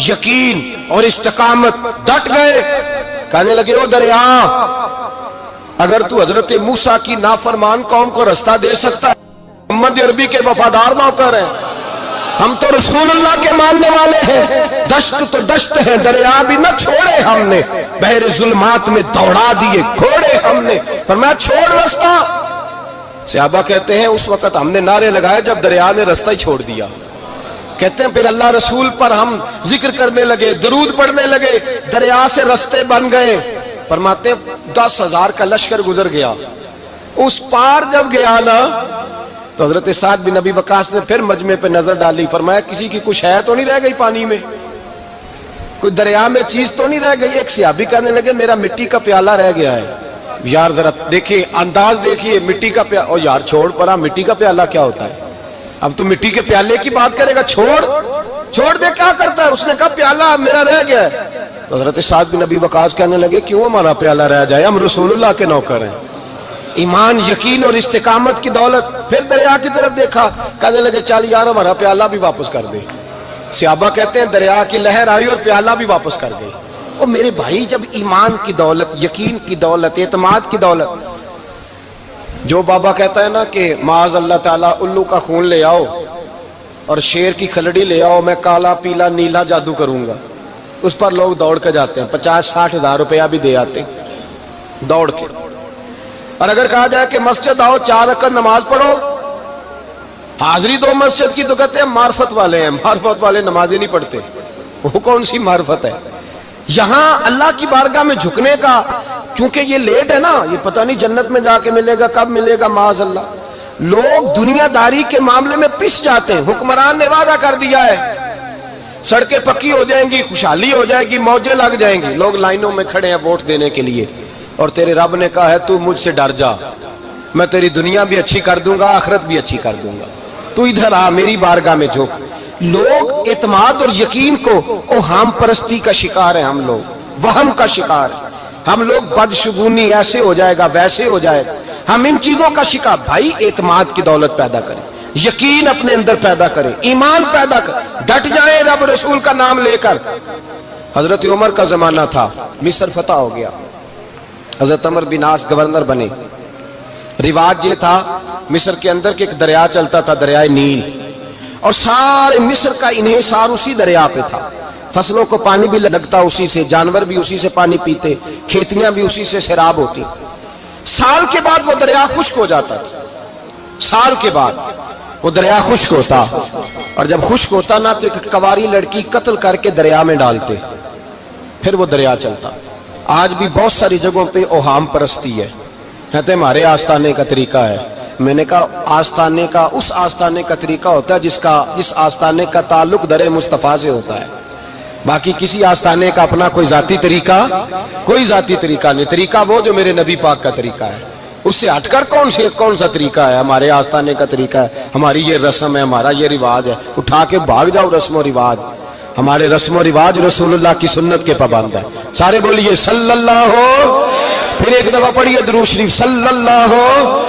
یقین اور استقامت، ڈٹ گئے. کہنے لگے او دریا، اگر تو حضرت موسیٰ کی نافرمان قوم کو رستہ دے سکتا ہے، محمد عربی کے وفادار نوکر ہیں، ہم تو رسول اللہ کے ماننے والے ہیں، دشت تو دشت ہے، دریا بھی نہ چھوڑے ہم نے، بحر ظلمات میں دوڑا دیے گھوڑے ہم نے. فرمایا چھوڑ رستہ. صحابہ کہتے ہیں اس وقت ہم نے نعرے لگائے جب دریا نے رستہ ہی چھوڑ دیا. کہتے ہیں پھر اللہ رسول پر ہم ذکر کرنے لگے، درود پڑھنے لگے، دریا سے رستے بن گئے. فرماتے ہیں 10,000 کا لشکر گزر گیا. اس پار جب گیا نا تو حضرت سعد بن ابی وقاص نے پھر مجمع پہ نظر ڈالی. فرمایا کسی کی کچھ ہے تو نہیں رہ گئی پانی میں، کوئی دریا میں چیز تو نہیں رہ گئی. ایک صحابی کہنے لگے میرا مٹی کا پیالہ رہ گیا ہے. یار ذرا دیکھیے انداز دیکھیے، مٹی کا پیالہ. او یار چھوڑ پرا، مٹی کا پیالہ کیا ہوتا ہے؟ اب تو مٹی کے پیالے کی بات کرے گا. چھوڑ دے، کیا کرتا ہے؟ اس نے کہا پیالہ میرا رہ گیا ہے. تو حضرت سعد بن ابی وقاص کہنے لگے کیوں ہمارا پیالہ رہ جائے، ہم رسول اللہ کے نوکر ہیں. ایمان، یقین اور استقامت کی دولت. پھر دریا کی طرف دیکھا، کہنے لگے چل یار ہمارا پیالہ بھی واپس کر دے. صحابہ کہتے ہیں دریا کی لہر آئی اور پیالہ بھی واپس کر گئی. اور میرے بھائی جب ایمان کی دولت، یقین کی دولت، اعتماد کی دولت، جو بابا کہتا ہے نا کہ معاذ اللہ تعالیٰ الو کا خون لے آؤ اور شیر کی کھلڑی لے آؤ، میں کالا پیلا نیلا جادو کروں گا، اس پر لوگ دوڑ کے جاتے ہیں، 50-60 ہزار روپیہ بھی دے آتے ہیں دوڑ کے. اور اگر کہا جائے کہ مسجد آؤ 4 رکعت نماز پڑھو، حاضری دو مسجد کی، تو کہتے ہیں معرفت والے ہیں. معرفت والے نمازیں نہیں پڑھتے، وہ کون سی معرفت ہے؟ یہاں اللہ کی بارگاہ میں جھکنے کا، چونکہ یہ لیٹ ہے نا، یہ پتہ نہیں جنت میں جا کے ملے گا، کب ملے گا، معاذ اللہ. لوگ دنیا داری کے معاملے میں پس جاتے ہیں. حکمران نے وعدہ کر دیا ہے سڑکیں پکی ہو جائیں گی، خوشحالی ہو جائے گی، موجیں لگ جائیں گی، لوگ لائنوں میں کھڑے ہیں ووٹ دینے کے لیے، اور تیرے رب نے کہا ہے تو مجھ سے ڈر جا، میں تیری دنیا بھی اچھی کر دوں گا، آخرت بھی اچھی کر دوں گا، تو ادھر آ میری بارگاہ میں جھک. لوگ اعتماد اور یقین کو اوہام پرستی کا شکار ہیں، ہم لوگ وہم کا شکار ہیں، ہم لوگ بدشگونی ایسے ہو جائے گا ویسے ہو جائے گا، ہم ان چیزوں کا شکار. بھائی اعتماد کی دولت پیدا کریں، یقین اپنے اندر پیدا کریں، ایمان پیدا کریں، ڈٹ جائیں رب رسول کا نام لے کر. حضرت عمر کا زمانہ تھا، مصر فتح ہو گیا، حضرت عمر بن عاص گورنر بنے. رواج یہ تھا مصر کے اندر کہ ایک دریا چلتا تھا، دریائے نیل، اور سارے مصر کا انحصار اسی دریا پہ تھا. فصلوں کو پانی بھی لگتا اسی سے، جانور بھی اسی سے پانی پیتے، کھیتیاں بھی اسی سے سیراب ہوتی. سال کے بعد وہ دریا خشک ہو جاتا تھا، سال کے بعد وہ دریا خشک ہوتا، اور جب خشک ہوتا نا تو ایک کواری لڑکی قتل کر کے دریا میں ڈالتے، پھر وہ دریا چلتا. آج بھی بہت ساری جگہوں پہ اوہام پرستی ہے، کہتے ہیں ہمارے آستانے کا طریقہ ہے. میں نے کہا آستانے کا اس آستانے کا طریقہ ہوتا ہے جس آستانے کا تعلق در مصطفیٰ سے ہوتا ہے. باقی کسی آستانے کا اپنا کوئی ذاتی طریقہ نہیں. طریقہ وہ جو میرے نبی پاک کا طریقہ ہے، اس سے ہٹ کر کون سا طریقہ ہے؟ ہمارے آستانے کا طریقہ ہے، ہماری یہ رسم ہے، ہمارا یہ رواج ہے. اٹھا کے بھاگ جاؤ رسم و رواج. ہمارے رسم و رواج رسول اللہ کی سنت کے پابند ہے. سارے بولیے صلی اللہ ہو. پھر ایک دفعہ پڑھیے درود شریف صلی اللہ ہو.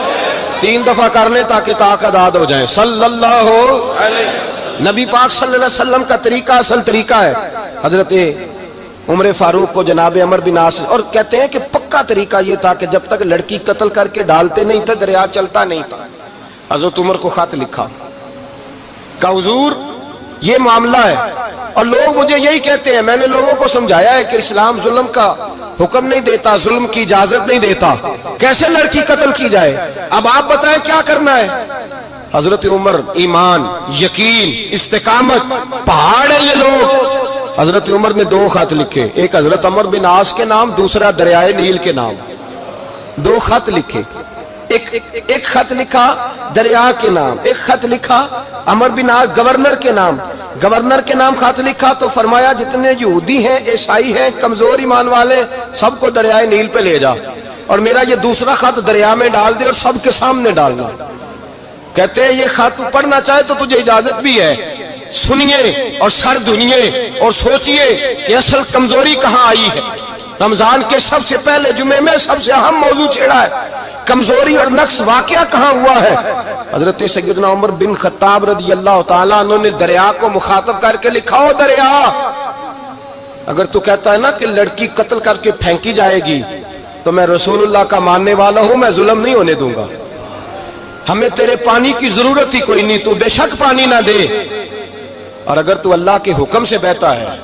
3 دفعہ کر لیں تاکہ طاقت آد ہو جائے. صلی اللہ ہو. نبی پاک صلی اللہ علیہ وسلم کا طریقہ اصل طریقہ ہے. حضرت عمر فاروق کو جناب عمر بن عاص، اور کہتے ہیں کہ پکا طریقہ یہ تھا کہ جب تک لڑکی قتل کر کے ڈالتے نہیں تھے دریا چلتا نہیں تھا. حضرت عمر کو خط لکھا کہ حضور یہ معاملہ ہے، اور لوگ مجھے یہی کہتے ہیں. میں نے لوگوں کو سمجھایا ہے کہ اسلام ظلم کا حکم نہیں دیتا، ظلم کی اجازت نہیں دیتا، کیسے لڑکی قتل کی جائے؟ اب آپ بتائیں کیا کرنا ہے؟ حضرت عمر ایمان، یقین، استقامت، پہاڑ ہے یہ لوگ. حضرت عمر نے 2 خط لکھے، ایک حضرت عمر بن عاص کے نام، دوسرا دریائے نیل کے نام. 2 خط لکھے، ایک خط لکھا دریا کے نام، ایک خط لکھا عمر بن عاص گورنر کے نام. گورنر کے نام خط لکھا تو فرمایا جتنے یہودی ہیں، عیسائی ہیں، کمزور ایمان والے، سب کو دریائے نیل پہ لے جا، اور میرا یہ دوسرا خط دریا میں ڈال دے اور سب کے سامنے ڈالنا. کہتے ہیں یہ خط پڑھنا چاہے تو تجھے اجازت بھی ہے، سنیے اور سر دھنیے اور سوچئے کہ اصل کمزوری کہاں آئی ہے. رمضان کے سب سے پہلے جمعے میں سب سے اہم موضوع چھیڑا ہے، کمزوری اور نقص واقعہ کہاں ہوا ہے. حضرت سیدنا عمر بن خطاب رضی اللہ تعالیٰ عنہ نے دریا کو مخاطب کر کے لکھا، ہو دریا اگر تو کہتا ہے نا کہ لڑکی قتل کر کے پھینکی جائے گی تو میں رسول اللہ کا ماننے والا ہوں، میں ظلم نہیں ہونے دوں گا، ہمیں تیرے پانی کی ضرورت ہی کوئی نہیں، تو بے شک پانی نہ دے۔ اور اگر تو اللہ کے حکم سے بہتا ہے،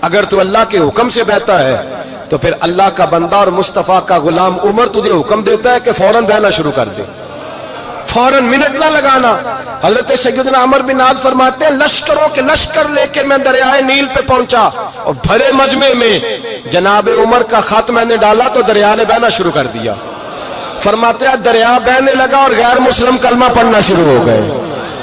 اگر تو اللہ کے حکم سے بہتا ہے تو پھر اللہ کا بندہ اور مصطفیٰ کا غلام عمر تجھے حکم دیتا ہے کہ فوراً بہنا شروع کر دے، فوراً منٹ نہ لگانا۔ حضرت سیدنا عمر بن عاص فرماتے ہیں لشکروں کے لشکر لے کے میں دریائے نیل پہ پہنچا اور بھرے مجمع میں جناب عمر کا خط میں نے ڈالا تو دریا نے بہنا شروع کر دیا۔ فرماتے ہیں دریا بہنے لگا اور غیر مسلم کلمہ پڑھنا شروع ہو گئے۔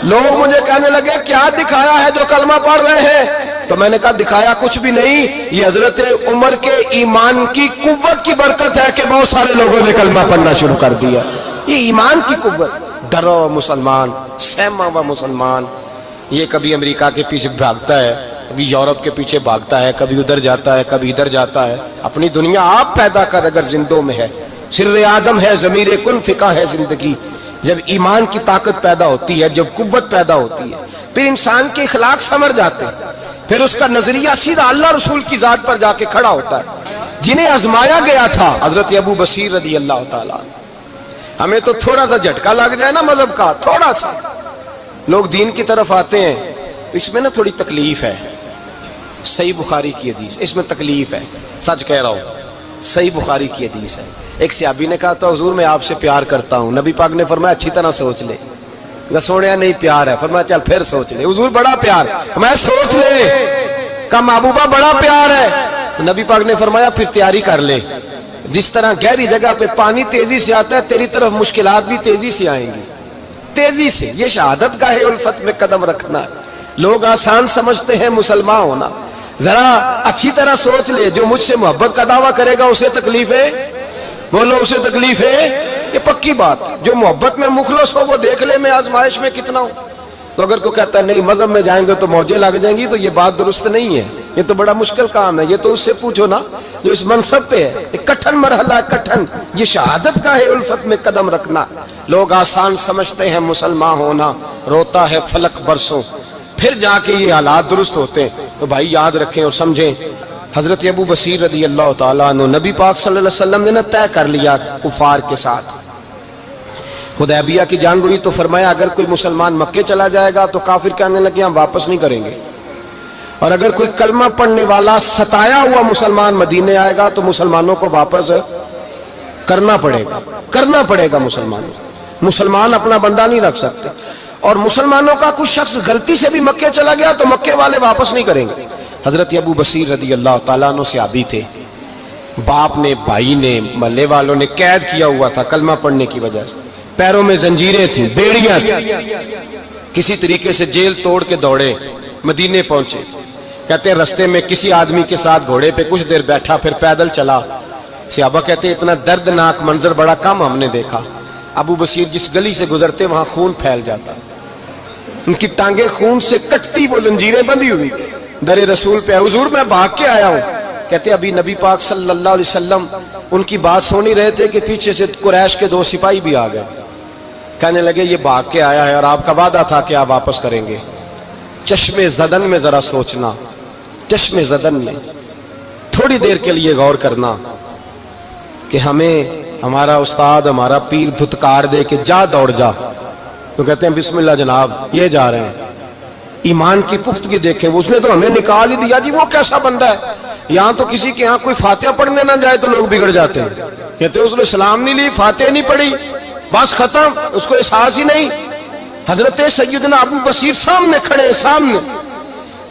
لوگ مجھے کہنے لگے کیا دکھایا ہے جو کلمہ پڑھ رہے ہیں؟ تو میں نے کہا دکھایا کچھ بھی نہیں، یہ حضرت عمر کے ایمان کی قوت کی برکت ہے کہ بہت سارے لوگوں نے کلمہ پڑھنا شروع کر دیا۔ یہ ایمان کی قوت، ڈرا ہوا مسلمان، سہما ہوا مسلمان، یہ کبھی امریکہ کے پیچھے بھاگتا ہے، کبھی یورپ کے پیچھے بھاگتا ہے، کبھی ادھر جاتا ہے، کبھی ادھر جاتا ہے۔ اپنی دنیا آپ پیدا کر اگر زندوں میں ہے، سر آدم ہے، ضمیر کن فقہ ہے زندگی۔ جب ایمان کی طاقت پیدا ہوتی ہے، جب قوت پیدا ہوتی ہے، پھر انسان کے اخلاق سمر جاتے ہیں، پھر اس کا نظریہ سیدھا اللہ رسول کی ذات پر جا کے کھڑا ہوتا ہے۔ جنہیں آزمایا گیا تھا حضرت ابو بصیر رضی اللہ تعالیٰ، ہمیں تو تھوڑا سا جھٹکا لگ جائے نا مذہب کا، تھوڑا سا لوگ دین کی طرف آتے ہیں تو اس میں نا تھوڑی تکلیف ہے۔ صحیح بخاری کی حدیث، اس میں تکلیف ہے، سچ کہہ رہا ہوں، صحیح بخاری کی حدیث ہے۔ ایک صحابی نے کہا تھا حضور میں آپ سے پیار کرتا ہوں، نبی پاک نے فرمایا اچھی طرح سوچ لے۔ سونے نہیں پیار ہے، فرمایا چل پھر سوچ لے۔ حضور بڑا پیار، میں سوچ لے۔ کہا محبوبہ بڑا پیار ہے، نبی پاک نے فرمایا پھر تیاری کر لے، جس طرح گہری جگہ پہ پانی تیزی سے آتا ہے تیری طرف مشکلات بھی تیزی سے آئیں گی، تیزی سے۔ یہ شہادت گاہ الفت میں قدم رکھنا ہے۔ لوگ آسان سمجھتے ہیں مسلمان ہونا، ذرا اچھی طرح سوچ لے، جو مجھ سے محبت کا دعویٰ کرے گا اسے تکلیف ہے، بولو اسے تکلیف ہے، یہ پکی بات۔ جو محبت میں مخلص ہو وہ دیکھ لے میں آزمائش میں کتنا ہوں۔ تو اگر کوئی کہتا ہے نہیں مذہب میں جائیں گے تو موجیں لگ جائیں گی، تو یہ بات درست نہیں ہے، یہ تو بڑا مشکل کام ہے۔ یہ تو اس سے پوچھو نا جو اس منصب پہ ہے، ایک کٹھن مرحلہ ہے، کٹھن۔ یہ شہادت کا ہے الفت میں قدم رکھنا۔ لوگ آسان سمجھتے ہیں مسلمان ہونا، روتا ہے فلک برسوں، پھر جا کے یہ حالات درست ہوتے ہیں۔ تو بھائی یاد رکھیں اور سمجھیں، حضرت ابو بصیر رضی اللہ تعالیٰ عنہ، نبی پاک صلی اللہ علیہ وسلم نے طے کر لیا کفار کے ساتھ، حدیبیہ کی جنگ ہوئی تو فرمایا اگر کوئی مسلمان مکے چلا جائے گا تو کافر کہنے لگے ہم واپس نہیں کریں گے، اور اگر کوئی کلمہ پڑھنے والا ستایا ہوا مسلمان مدینے آئے گا تو مسلمانوں کو واپس کرنا پڑے گا مسلمان اپنا بندہ نہیں رکھ سکتے۔ اور مسلمانوں کا کوئی شخص غلطی سے بھی مکے چلا گیا تو مکے والے واپس نہیں کریں گے۔ حضرت ابو بصیر رضی اللہ تعالیٰ عنہ صحابی تھے، باپ نے، بھائی نے، محلے والوں نے قید کیا ہوا تھا کلمہ پڑھنے کی وجہ سے، پیروں میں زنجیریں تھیں، بیڑیاں تھیں، کسی طریقے سے جیل توڑ کے دوڑے مدینے پہنچے۔ کہتے ہیں رستے میں کسی آدمی کے ساتھ گھوڑے پہ کچھ دیر بیٹھا پھر پیدل چلا۔ صحابہ کہتے ہیں اتنا دردناک منظر بڑا کم ہم نے دیکھا۔ ابو بصیر جس گلی سے گزرتے وہاں خون پھیل جاتا، ان کی ٹانگیں خون سے کٹتی، وہ زنجیریں بندھی ہوئی، در رسول پہ حضور میں بھاگ کے آیا ہوں۔ کہتے ابھی نبی پاک صلی اللہ علیہ وسلم ان کی بات سن ہی رہے تھے کہ پیچھے سے قریش کے 2 سپاہی بھی آ گئے، کہنے لگے یہ بھاگ کے آیا ہے اور آپ کا وعدہ تھا کہ آپ واپس کریں گے۔ چشم زدن میں ذرا سوچنا، چشم زدن میں تھوڑی دیر کے لیے غور کرنا کہ ہمیں ہمارا استاد، ہمارا پیر دھتکار دے کہ جا دوڑ جا، تو کہتے ہیں بسم اللہ جناب یہ جا رہے ہیں۔ ایمان کی پختگی دیکھیں، اس نے تو ہمیں نکال ہی دیا جی، وہ کیسا بندہ ہے۔ یہاں تو کسی کے یہاں کوئی فاتحہ پڑھنے نہ جائے تو لوگ بگڑ جاتے ہیں، کہتے ہیں اس نے سلام نہیں لی، فاتحہ نہیں پڑھی، بس ختم، اس کو احساس ہی نہیں۔ حضرت سیدنا ابو بصیر سامنے کھڑے، سامنے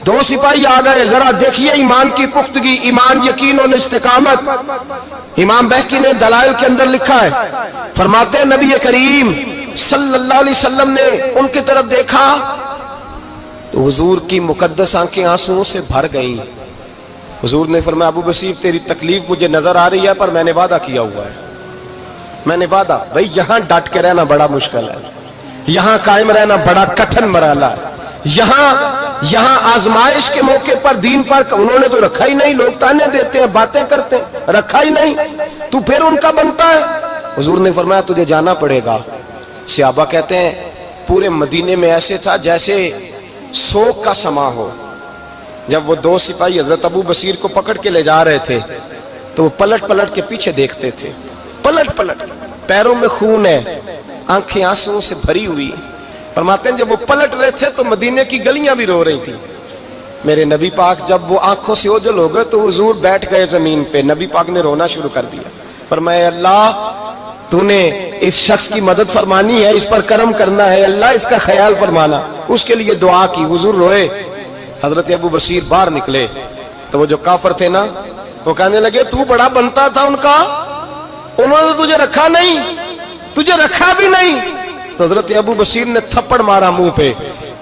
2 سپاہی آ گئے، ذرا دیکھیے ایمان کی پختگی، ایمان، یقین اور استقامت۔ امام بہقی نے دلائل کے اندر لکھا ہے، فرماتے ہیں نبی کریم صلی اللہ علیہ وسلم نے ان کی طرف دیکھا تو حضور کی مقدس آنکھیں آنسوؤں سے بھر گئیں۔ حضور نے فرمایا ابو بصیر تیری تکلیف مجھے نظر آ رہی ہے پر میں نے وعدہ کیا ہوا ہے، میں نے وعدہ۔ بھائی یہاں ڈٹ کے رہنا بڑا مشکل ہے، یہاں قائم رہنا بڑا کٹھن مرحلہ ہے۔ یہاں آزمائش کے موقع پر دین پر انہوں نے تو رکھا ہی نہیں، لوگ تانے دیتے ہیں، باتیں کرتے ہیں، رکھا ہی نہیں، تو پھر ان کا بنتا ہے۔ حضور نے فرمایا تجھے جانا پڑے گا۔ صحابہ کہتے ہیں پورے مدینے میں ایسے تھا جیسے سوگ کا سما ہو، جب وہ دو سپاہی حضرت ابو بصیر کو پکڑ کے لے جا رہے تھے تو وہ پلٹ پلٹ کے پیچھے دیکھتے تھے، پلٹ پلٹ، پیروں میں خون ہے، آنکھیں آنسوں سے بھری ہوئی۔ فرماتے ہیں جب وہ پلٹ رہے تھے تو مدینے کی گلیاں بھی رو رہی تھیں۔ میرے نبی پاک جب وہ آنکھوں سے اوجھل ہو گئے تو حضور بیٹھ گئے زمین پہ، نبی پاک نے رونا شروع کر دیا۔ فرمایا اللہ تو نے اس شخص کی مدد فرمانی ہے، اس پر کرم کرنا ہے، اللہ اس کا خیال فرمانا، اس کے لیے دعا کی، حضور روئے۔ حضرت ابو بصیر باہر نکلے تو وہ جو کافر تھے نا وہ کہنے لگے تو بڑا بنتا تھا ان کا، انہوں نے تجھے رکھا نہیں، تجھے رکھا بھی نہیں۔ تو حضرت ابو بصیر نے تھپڑ مارا منہ پہ،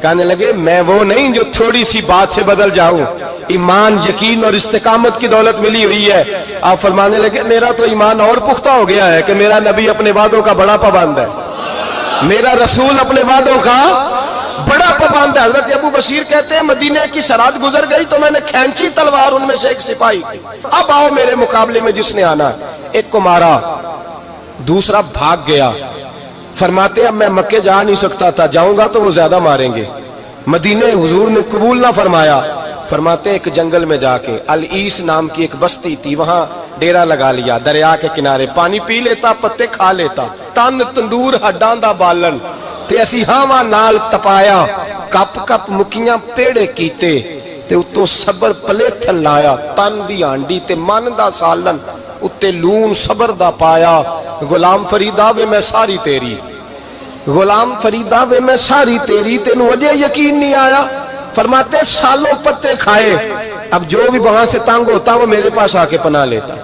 کہنے لگے میں وہ نہیں جو تھوڑی سی بات سے بدل جاؤں، ایمان یقین اور استقامت کی دولت ملی ہوئی ہے۔ آپ فرمانے لگے میرا تو ایمان اور پختہ ہو گیا ہے کہ میرا نبی اپنے وعدوں کا بڑا پابند ہے، میرا رسول اپنے وعدوں کا بڑا پابند ہے۔ حضرت ابو بصیر کہتے ہیں مدینے کی سرحد گزر گئی تو میں نے کھینچی تلوار ان میں سے ایک سپاہی، اب آؤ میرے مقابلے میں جس نے آنا۔ ایک کو مارا، دوسرا بھاگ گیا۔ فرماتے ہیں اب میں مکے جا نہیں سکتا تھا، جاؤں گا تو وہ زیادہ ماریں گے، مدینے حضور نے قبول نہ فرمایا۔ فرماتے ہیں ایک جنگل میں جا کے العیس نام کی ایک بستی تھی، وہاں ڈیرا لگا لیا، دریا کے کنارے، پانی پی لیتا، پتے کھا لیتا، تن تندور ہڈاں دا بالن تے اسی ہاواں نال تپایا، کپ کپ مکیاں پیڑے کیتے تے اتوں صبر پلیتھن لایا، تن دی ہانڈی تے من دا سالن اتے لون صبر دا پایا۔ غلام فریدا وے میں ساری تیری، غلام فریدا وے میں ساری تیری، تینوں وجہ یقین نہیں آیا۔ فرماتے سالوں پتے کھائے، اب جو بھی وہاں سے تنگ ہوتا وہ میرے پاس آ کے پناہ لیتا،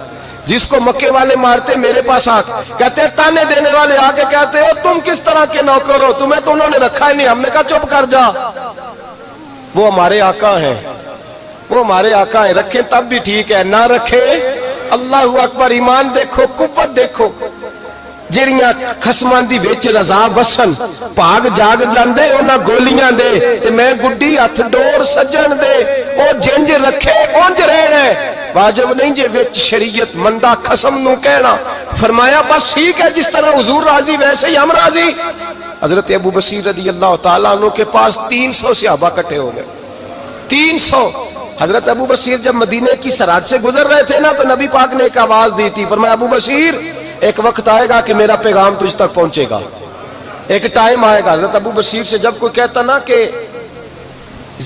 جس کو مکے والے مارتے میرے پاس آ کے کہتے تانے دینے والے آ کے کہتے ہو تم کس طرح کے نوکر ہو، تمہیں تو انہوں نے رکھا ہی نہیں۔ ہم نے کہا چپ کر جا، وہ ہمارے آقا ہیں، وہ ہمارے آقا ہیں، رکھیں تب بھی ٹھیک ہے، نہ رکھے اللہ اکبر۔ ایمان دیکھو، قوت دیکھو، جیڑیاں خسمان دی وچ رضا وسن پاگ جاگ جاندے انہاں گولیاں دے تے میں گڈی ہتھ ڈور سجن دے، او جنج رکھے اونج رہنا ہے، واجب نہیں جے وچ شریعت مندہ قسم نو کہنا۔ فرمایا بس ٹھیک ہے، جس طرح حضور راضی ویسے ہی ہم راضی۔ حضرت ابو بصیر رضی اللہ تعالیٰ عنہ کے پاس 300 صحابہ کٹھے ہو گئے، 300۔ حضرت ابو بصیر جب مدینے کی سرحد سے گزر رہے تھے نا تو نبی پاک نے ایک آواز دی تھی، فرمایا ابو بصیر ایک وقت آئے گا کہ میرا پیغام تجھ تک پہنچے گا، ایک ٹائم آئے گا۔ حضرت ابو بصیر سے جب کوئی کہتا نا کہ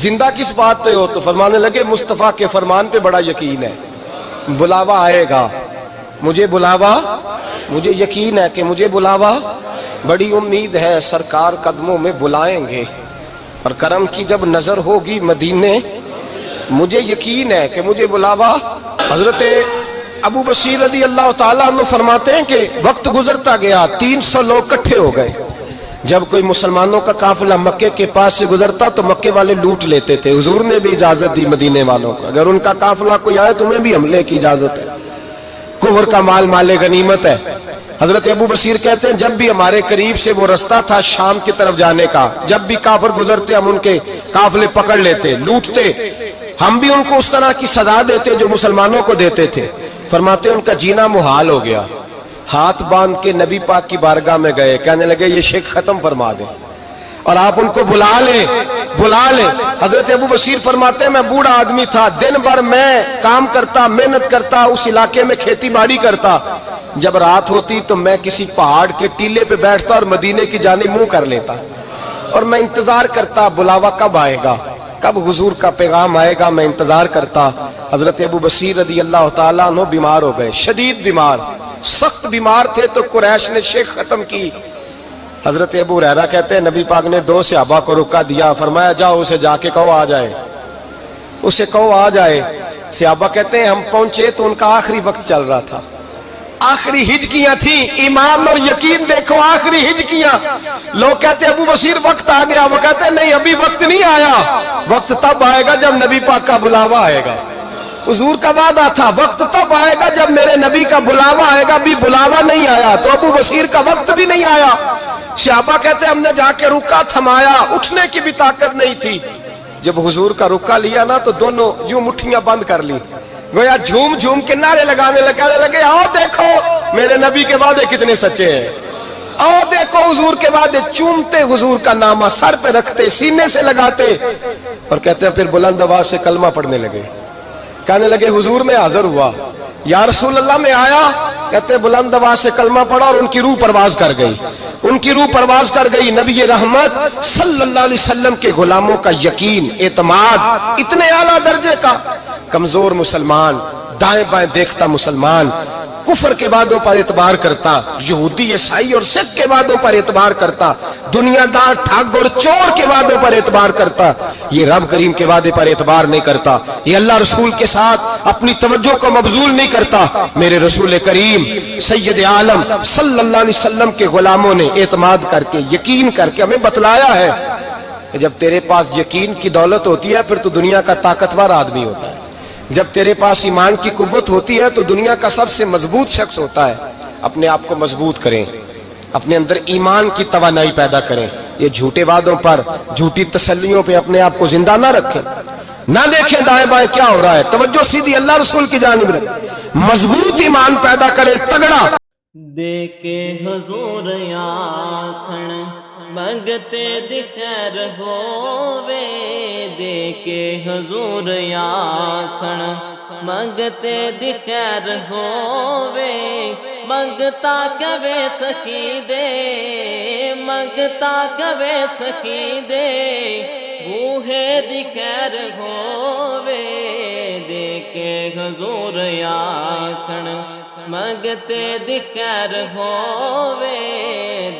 زندہ کس بات پہ ہو تو فرمانے لگے مصطفیٰ کے فرمان پہ بڑا یقین ہے، بلاوا آئے گا، مجھے بلاوا، مجھے یقین ہے کہ مجھے بلاوا، بڑی امید ہے سرکار قدموں میں بلائیں گے، اور کرم کی جب نظر ہوگی مدینے، مجھے یقین ہے کہ مجھے بلاوا۔ حضرت ابو بصیر رضی اللہ تعالیٰ عنہ فرماتے ہیں کہ وقت گزرتا گیا، 300 لوگ کٹھے ہو گئے۔ جب کوئی مسلمانوں کا قافلہ مکے کے پاس سے گزرتا تو مکے والے لوٹ لیتے تھے، حضور نے بھی اجازت دی مدینے والوں کو، اگر ان کا قافلہ کوئی آئے تمہیں بھی حملے کی اجازت ہے، کفر کا مال مال غنیمت ہے۔ حضرت ابو بصیر کہتے ہیں جب بھی ہمارے قریب سے وہ رستہ تھا شام کی طرف جانے کا، جب بھی کافر گزرتے ہم ان کے قافلے پکڑ لیتے، لوٹتے، ہم بھی ان کو اس طرح کی سزا دیتے جو مسلمانوں کو دیتے تھے۔ فرماتے ان کا جینا محال ہو گیا، ہاتھ باندھ کے نبی پاک کی بارگاہ میں گئے، کہنے لگے یہ شرک ختم فرما دیں اور آپ ان کو بلا لیں، بلا لیں۔ حضرت ابو بصیر فرماتے ہیں میں بوڑھا آدمی تھا، دن بھر میں کام کرتا، محنت کرتا، اس علاقے میں کھیتی باڑی کرتا، جب رات ہوتی تو میں کسی پہاڑ کے ٹیلے پہ بیٹھتا اور مدینے کی جانب منہ کر لیتا اور میں انتظار کرتا بلاوا کب آئے گا، کب حضور کا پیغام آئے گا، میں انتظار کرتا۔ حضرت ابو بصیر رضی اللہ تعالیٰ عنہ بیمار ہو گئے، شدید بیمار، سخت بیمار تھے تو قریش نے شیخ ختم کی۔ حضرت ابو ہریرہ کہتے ہیں نبی پاک نے 2 صحابہ کو رکا دیا، فرمایا جاؤ اسے جا کے کہو آ جائے، اسے کہو آ جائے۔ صحابہ کہتے ہیں ہم پہنچے تو ان کا آخری وقت چل رہا تھا، آخری ہجکیاں تھیں، ایمان اور یقین دیکھو، آخری ہجکیاں۔ لوگ کہتے ہیں ابو بصیر وقت آ گیا، وہ کہتے ہیں نہیں ابھی وقت نہیں آیا، وقت تب آئے گا جب نبی پاک کا بلاوا آئے گا، حضور کا وعدہ تھا وقت تب آئے گا جب میرے نبی کا بلاوا آئے گا، ابھی بلاوا نہیں آیا تو ابو بصیر کا وقت بھی نہیں آیا۔ صحابہ کہتے ہیں ہم نے جا کے رکا، تھمایا، اٹھنے کی بھی طاقت نہیں تھی۔ جب حضور کا رکا لیا نا تو دونوں یوں مٹھیاں بند کر لی، گویا جھوم جھوم کے نعرے لگانے لگے آؤ دیکھو میرے نبی کے وعدے کتنے سچے ہیں، آؤ دیکھو حضور کے وعدے، چومتے حضور کا نامہ، سر پہ رکھتے، سینے سے لگاتے۔ اور کہتے ہیں پھر بلند آواز سے کلمہ پڑھنے لگے. کہنے لگے حضور میں حاضر ہوا, یا رسول اللہ میں آیا. کہتے ہیں بلند آواز سے کلمہ پڑھا اور ان کی روح پرواز کر گئی, ان کی روح پرواز کر گئی. نبی رحمت صلی اللہ علیہ وسلم کے غلاموں کا یقین, اعتماد اتنے اعلیٰ درجے کا. کمزور مسلمان, دائیں بائیں دیکھتا مسلمان, کفر کے وعدوں پر اعتبار کرتا, یہودی عیسائی اور سکھ کے وعدوں پر اعتبار کرتا, دنیا دار ٹھگ اور چور کے وعدوں پر اعتبار کرتا, یہ رب کریم کے وعدے پر اعتبار نہیں کرتا. یہ اللہ رسول کے ساتھ اپنی توجہ کو مبذول نہیں کرتا. میرے رسول کریم سید عالم صلی اللہ علیہ وسلم کے غلاموں نے اعتماد کر کے, یقین کر کے ہمیں بتلایا ہے کہ جب تیرے پاس یقین کی دولت ہوتی ہے پھر تو دنیا کا طاقتور آدمی ہوتا ہے. جب تیرے پاس ایمان کی قوت ہوتی ہے تو دنیا کا سب سے مضبوط شخص ہوتا ہے. اپنے آپ کو مضبوط کریں, اپنے اندر ایمان کی توانائی پیدا کریں. یہ جھوٹے وعدوں پر, جھوٹی تسلیوں پہ اپنے آپ کو زندہ نہ رکھیں, نہ دیکھیں دائیں بائیں کیا ہو رہا ہے. توجہ سیدھی اللہ رسول کی جانب رکھیں, مضبوط ایمان پیدا کریں, تگڑا. دے کے حضور آکھن منگتے دی خیر ہووے, دے کے حضور آکھن منگتے دی خیر ہووے. منگتا کبے سخی دے, منگتا کبے سخی دے, بوہے دی خیر ہووے. دے کے حضور آکھن منگتے دی خیر ہووے,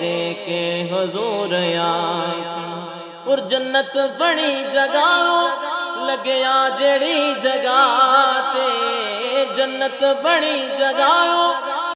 دے کے حضور آکھن. اور جنت بڑی جگہ لگیا جڑی جگہ تے, جنت بڑی جگہ